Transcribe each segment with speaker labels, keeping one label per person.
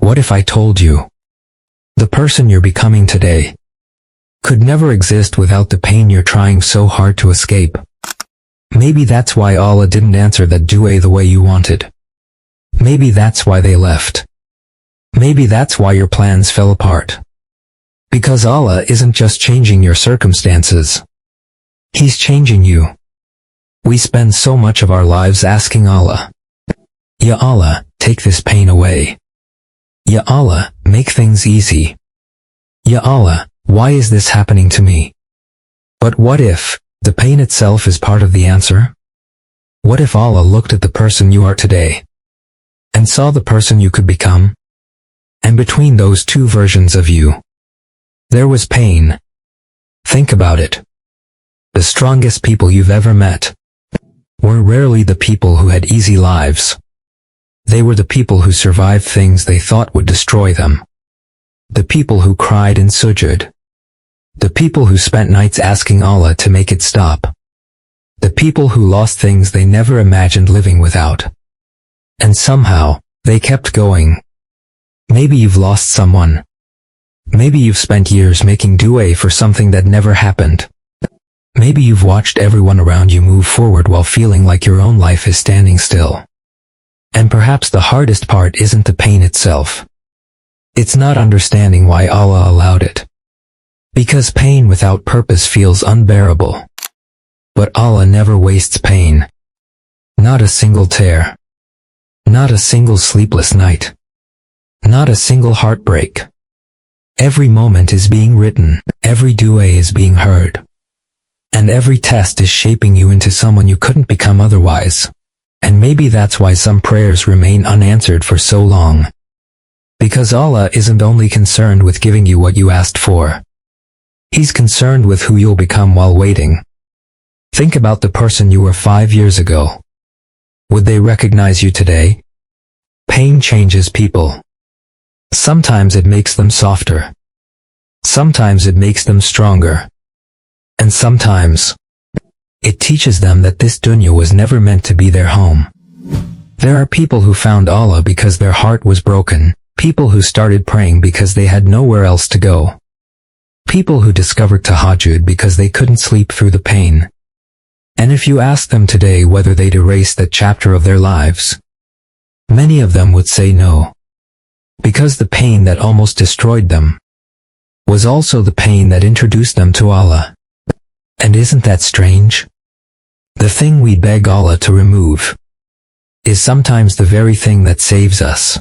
Speaker 1: What if I told you the person you're becoming today could never exist without the pain you're trying so hard to escape? Maybe that's why Allah didn't answer that dua the way you wanted. Maybe that's why they left. Maybe that's why your plans fell apart. Because Allah isn't just changing your circumstances. He's changing you. We spend so much of our lives asking Allah, Ya Allah, take this pain away. Ya Allah, make things easy. Ya Allah, why is this happening to me? But what if the pain itself is part of the answer? What if Allah looked at the person you are today and saw the person you could become? And between those two versions of you, there was pain. Think about it. The strongest people you've ever met were rarely the people who had easy lives. They were the people who survived things they thought would destroy them. The people who cried in sujud. The people who spent nights asking Allah to make it stop. The people who lost things they never imagined living without. And somehow, they kept going. Maybe you've lost someone. Maybe you've spent years making dua for something that never happened. Maybe you've watched everyone around you move forward while feeling like your own life is standing still. And perhaps the hardest part isn't the pain itself. It's not understanding why Allah allowed it. Because pain without purpose feels unbearable. But Allah never wastes pain. Not a single tear. Not a single sleepless night. Not a single heartbreak. Every moment is being written, every dua is being heard. And every test is shaping you into someone you couldn't become otherwise. And maybe that's why some prayers remain unanswered for so long. Because Allah isn't only concerned with giving you what you asked for. He's concerned with who you'll become while waiting. Think about the person you were 5 years ago. Would they recognize you today? Pain changes people. Sometimes it makes them softer. Sometimes it makes them stronger. And sometimes it teaches them that this dunya was never meant to be their home. There are people who found Allah because their heart was broken. People who started praying because they had nowhere else to go. People who discovered Tahajjud because they couldn't sleep through the pain. And if you ask them today whether they'd erase that chapter of their lives, many of them would say no. Because the pain that almost destroyed them was also the pain that introduced them to Allah. And isn't that strange? The thing we beg Allah to remove is sometimes the very thing that saves us.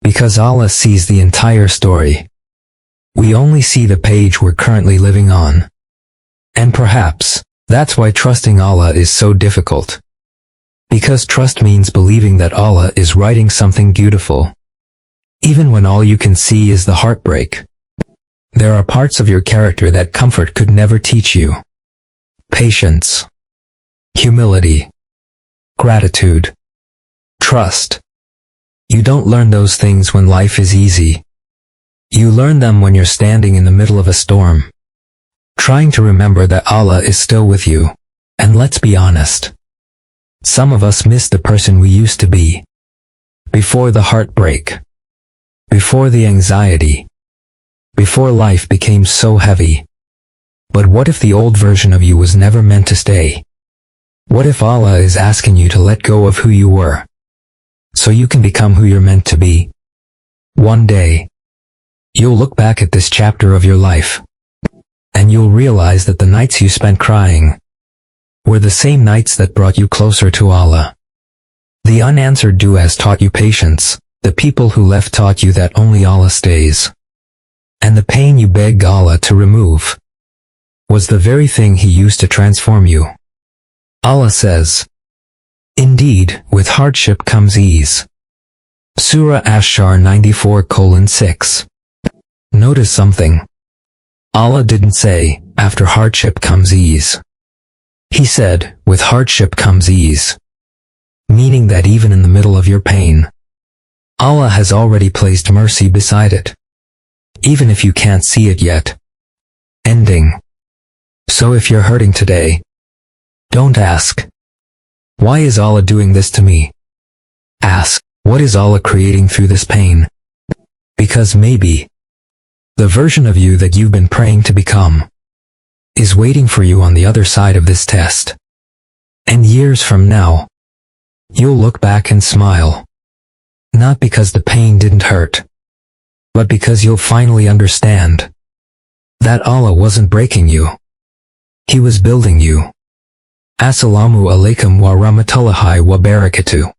Speaker 1: Because Allah sees the entire story. We only see the page we're currently living on. And perhaps that's why trusting Allah is so difficult. Because trust means believing that Allah is writing something beautiful. Even when all you can see is the heartbreak. There are parts of your character that comfort could never teach you. Patience. Humility. Gratitude. Trust. You don't learn those things when life is easy. You learn them when you're standing in the middle of a storm. Trying to remember that Allah is still with you. And let's be honest. Some of us miss the person we used to be. Before the heartbreak. Before the anxiety. Before life became so heavy. But what if the old version of you was never meant to stay? What if Allah is asking you to let go of who you were, so you can become who you're meant to be? One day, you'll look back at this chapter of your life, and you'll realize that the nights you spent crying were the same nights that brought you closer to Allah. The unanswered du'as taught you patience. The people who left taught you that only Allah stays. And the pain you begged Allah to remove was the very thing He used to transform you. Allah says, "Indeed, with hardship comes ease." Surah Ash-Sharh 94:6. Notice something. Allah didn't say, after hardship comes ease. He said, with hardship comes ease. Meaning that even in the middle of your pain, Allah has already placed mercy beside it. Even if you can't see it yet. Ending. So if you're hurting today, don't ask, why is Allah doing this to me? Ask, what is Allah creating through this pain? Because maybe the version of you that you've been praying to become is waiting for you on the other side of this test. And years from now, you'll look back and smile. Not because the pain didn't hurt, but because you'll finally understand that Allah wasn't breaking you. He was building you. Assalamu alaikum wa rahmatullahi wa barakatuh.